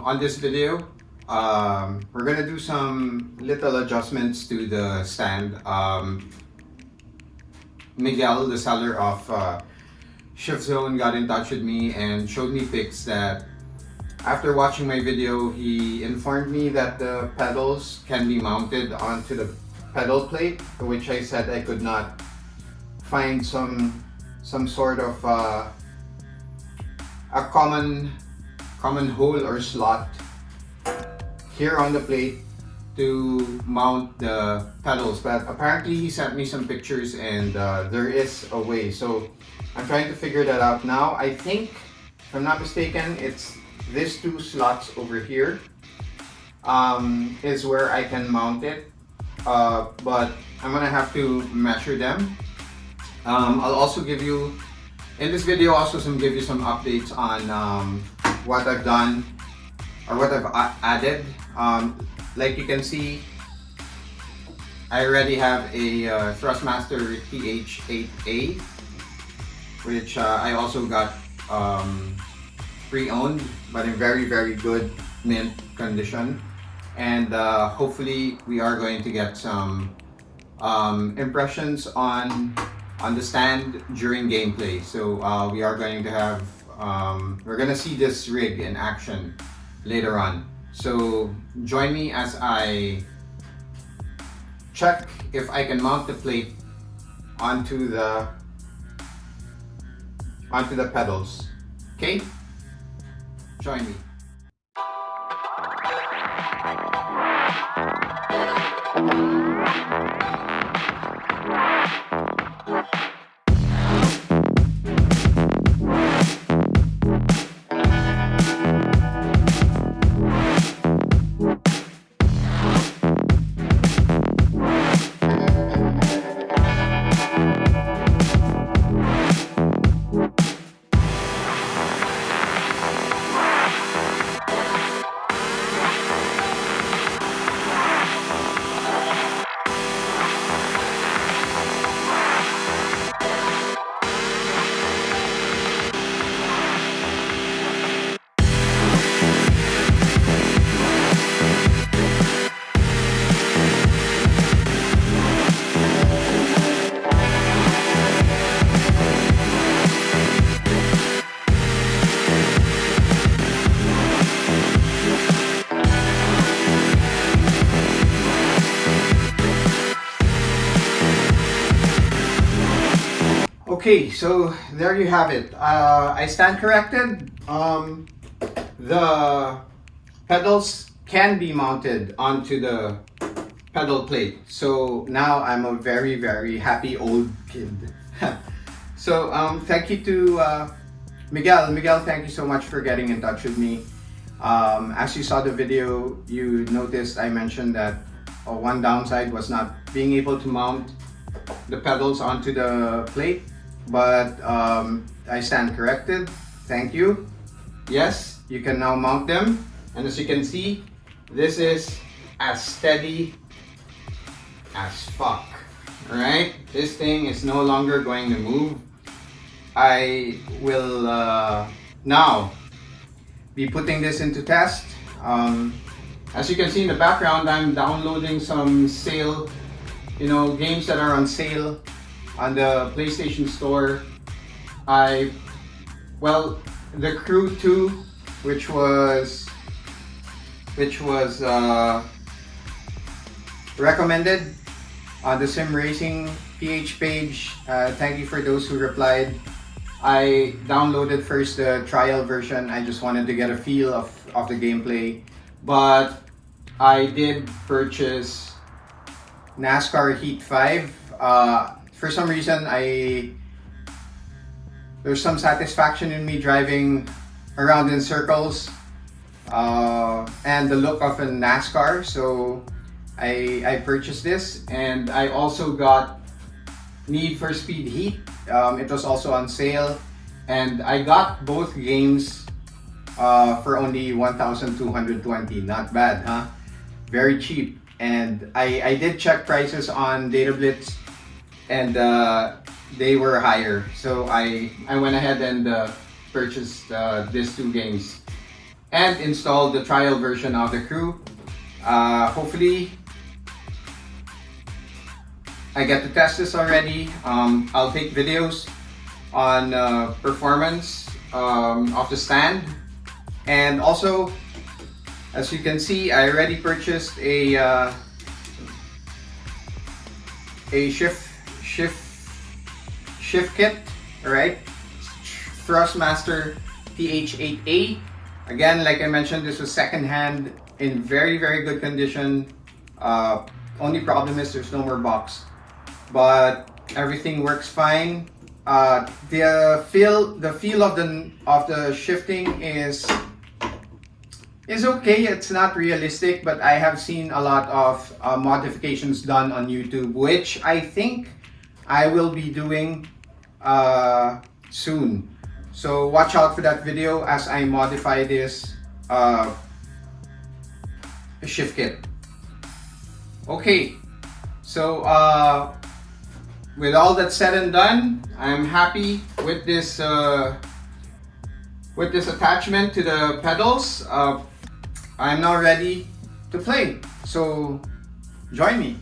On this video, we're gonna do some little adjustments to the stand. Miguel, the seller of Shift Zone, got in touch with me and showed me pics that after watching my video, he informed me that the pedals can be mounted onto the pedal plate, which I said I could not find some sort of a common hole or slot here on the plate to mount the pedals, but apparently he sent me some pictures and there is a way, so I'm trying to figure that out now. I think, if I'm not mistaken, it's these two slots over here is where I can mount it, but I'm gonna have to measure them. I'll also give you in this video give you some updates on what I've done or what I've added. Like you can see, I already have a Thrustmaster TH8A, which I also got pre-owned, but in very good mint condition. And hopefully we are going to get some impressions on the stand during gameplay. So we are going to have we're gonna see this rig in action later on. So join me as I check if I can mount the plate onto the pedals. Okay? Join me. Okay, so there you have it. I stand corrected. The pedals can be mounted onto the pedal plate. So now I'm a very happy old kid. So thank you to Miguel. Miguel, thank you so much for getting in touch with me. As you saw the video, you noticed I mentioned that one downside was not being able to mount the pedals onto the plate. But I stand corrected. Thank you. Yes, you can now mount them, and as you can see, this is as steady as fuck. Alright, this thing is no longer going to move. I will now be putting this into test. As you can see in the background, I'm downloading some sale, games that are on sale on the PlayStation Store. The Crew 2, which was recommended on the Sim Racing PH page. Thank you for those who replied. I downloaded first the trial version. I just wanted to get a feel of the gameplay, but I did purchase NASCAR Heat 5. For some reason, there's some satisfaction in me driving around in circles and the look of a NASCAR, so I purchased this. And I also got Need for Speed Heat. It was also on sale, and I got both games for only 1,220. Not bad, huh? Very cheap. And I did check prices on DataBlitz, and they were higher, so I went ahead and purchased these two games. and install the trial version of the Crew. Hopefully I get to test this already. I'll take videos on performance of the stand, and also, as you can see, I already purchased a shift kit. All right, Thrustmaster TH8A. Again, like I mentioned, this was secondhand in very good condition. Only problem is there's no more box, but everything works fine. The feel of the shifting is okay. It's not realistic, but I have seen a lot of modifications done on YouTube, which I think I will be doing soon. So watch out for that video as I modify this shift kit. Okay, so with all that said and done, I'm happy with this attachment to the pedals. I'm now ready to play. So join me.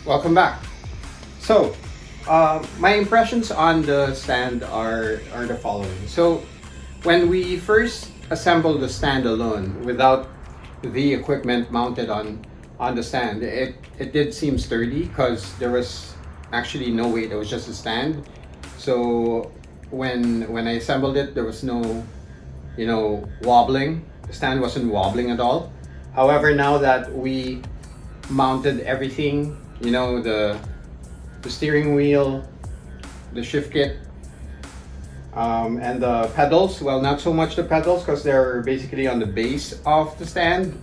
Welcome back. So, my impressions on the stand are the following. So, when we first assembled the stand alone without the equipment mounted on the stand, it did seem sturdy because there was actually no weight. It was just a stand. So when I assembled it, there was no, wobbling. The stand wasn't wobbling at all. However, now that we mounted everything, the steering wheel, the shift kit, and the pedals. Well, not so much the pedals because they're basically on the base of the stand.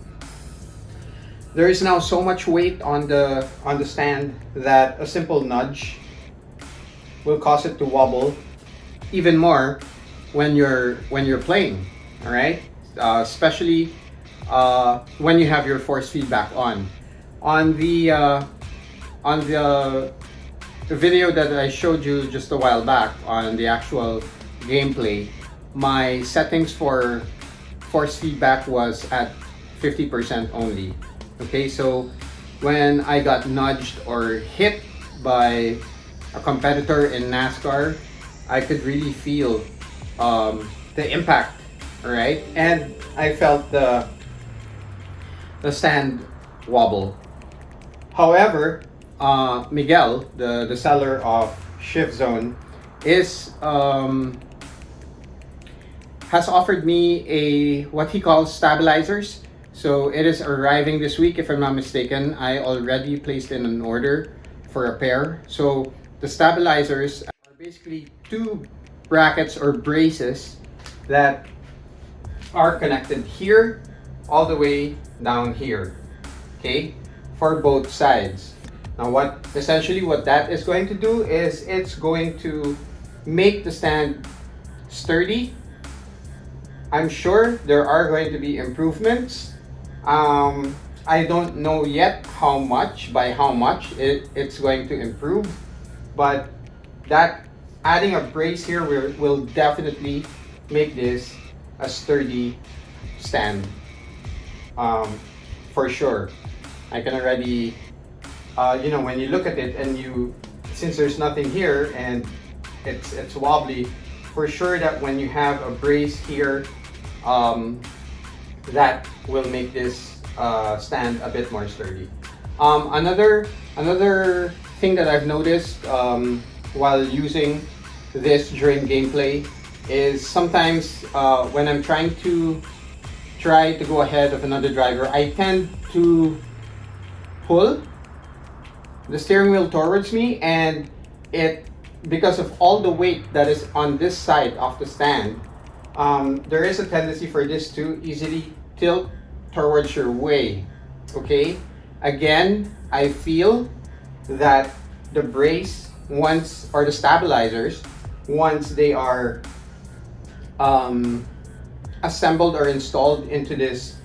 There is now so much weight on the stand that a simple nudge will cause it to wobble even more when you're playing. All right, especially when you have your force feedback on. On the video that I showed you just a while back on the actual gameplay, my settings for force feedback was at 50% only. Okay, so when I got nudged or hit by a competitor in NASCAR, I could really feel the impact, all right? And I felt the stand wobble. However, Miguel, the seller of Shift Zone, has offered me a what he calls stabilizers. So it is arriving this week, if I'm not mistaken. I already placed in an order for a pair. So the stabilizers are basically two brackets or braces that are connected here all the way down here, okay, for both sides. Now what that is going to do is it's going to make the stand sturdy. I'm sure there are going to be improvements. I don't know yet by how much it's going to improve, but that adding a brace here will definitely make this a sturdy stand, for sure. I can already, when you look at it and since there's nothing here and it's wobbly, for sure that when you have a brace here, that will make this stand a bit more sturdy. Another thing that I've noticed while using this during gameplay is sometimes when I'm trying to go ahead of another driver, I tend to pull the steering wheel towards me, and because of all the weight that is on this side of the stand, there is a tendency for this to easily tilt towards your way. Okay, again, I feel that the brace or the stabilizers, once they are assembled or installed into this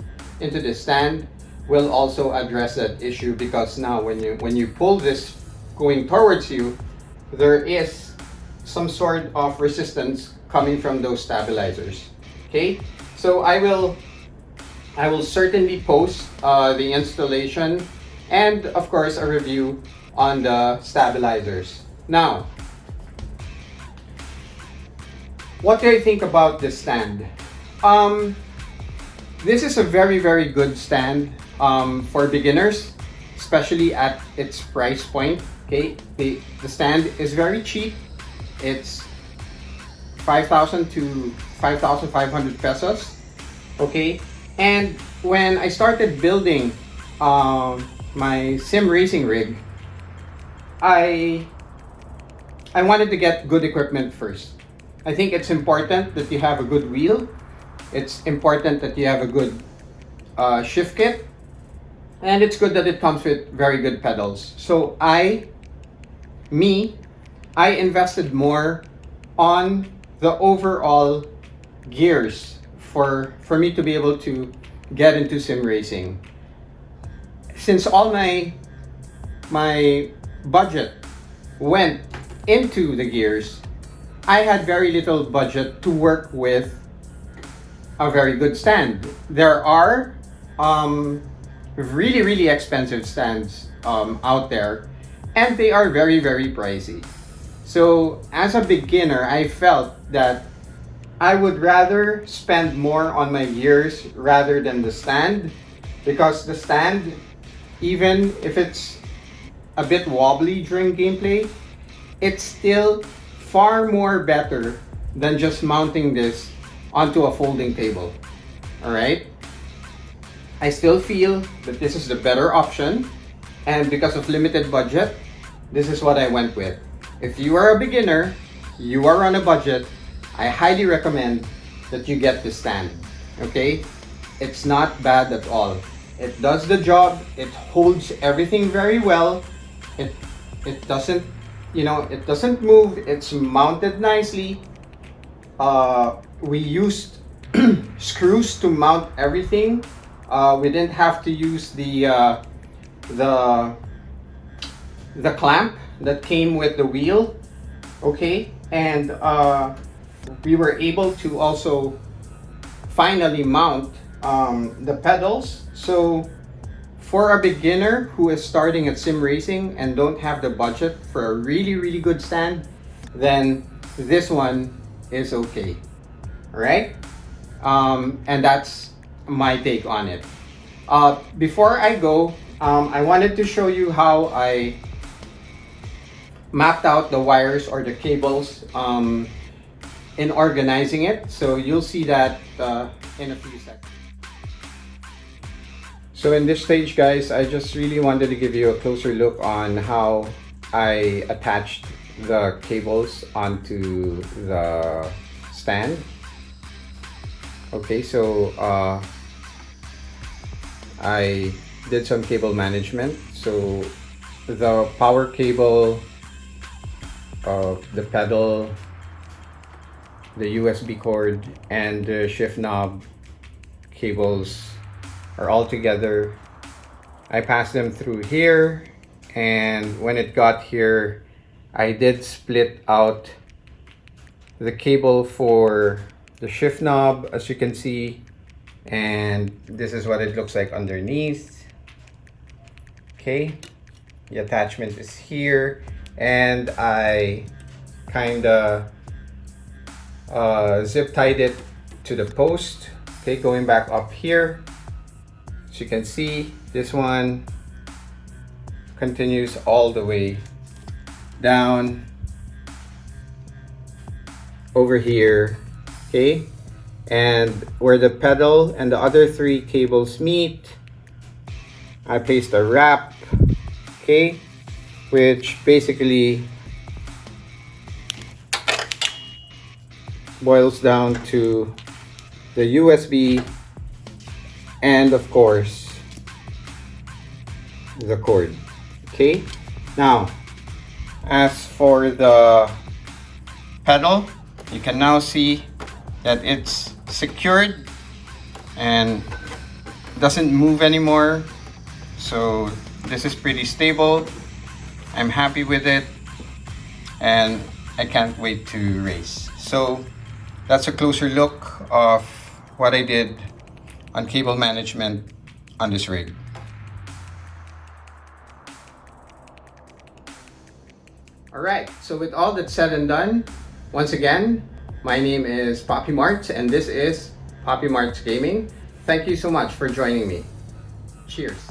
stand, will also address that issue, because now when you pull this going towards you, there is some sort of resistance coming from those stabilizers. Okay, so I will certainly post the installation and of course a review on the stabilizers. Now, what do I think about this stand? This is a very, very good stand for beginners, especially at its price point. Okay, the stand is very cheap. It's 5,000 to 5,500 pesos. Okay, and when I started building my sim racing rig, I wanted to get good equipment first. I think it's important that you have a good wheel. It's important that you have a good shift kit, and it's good that it comes with very good pedals. So I invested more on the overall gears for me to be able to get into sim racing. Since all my budget went into the gears, I had very little budget to work with a very good stand. There are really, really expensive stands out there, and they are very, very pricey. So as a beginner, I felt that I would rather spend more on my gears rather than the stand, because the stand, even if it's a bit wobbly during gameplay, it still far more better than just mounting this onto a folding table. All right. I still feel that this is the better option, and because of limited budget, this is what I went with. If you are a beginner, you are on a budget, I highly recommend that you get this stand. Okay, it's not bad at all. It does the job. It holds everything very well. It doesn't, it doesn't move. It's mounted nicely. We used screws to mount everything. We didn't have to use the clamp that came with the wheel. Okay, and we were able to also finally mount the pedals. So for a beginner who is starting at sim racing and don't have the budget for a really good stand, then this one is okay. All right, and that's my take on it. Before I go, I wanted to show you how I mapped out the wires or the cables in organizing it. So you'll see that in a few seconds. So in this stage, guys, I just really wanted to give you a closer look on how I attached the cables onto the stand. Okay, so I did some cable management. So the power cable, the pedal, the USB cord, and the shift knob cables are all together. I passed them through here, and when it got here, I did split out the cable for the shift knob, as you can see, and this is what it looks like underneath. Okay, the attachment is here, and I kinda zip tied it to the post. Okay, going back up here, as you can see, this one continues all the way down over here. Okay, and where the pedal and the other three cables meet, I placed a wrap. Okay, which basically boils down to the USB and of course the cord. Okay, now as for the pedal, you can now see that it's secured and doesn't move anymore. So this is pretty stable. I'm happy with it, and I can't wait to race. So that's a closer look of what I did on cable management on this rig. Alright, so with all that's said and done, once again, my name is Poppy Marts, and this is Poppy Marts Gaming. Thank you so much for joining me. Cheers.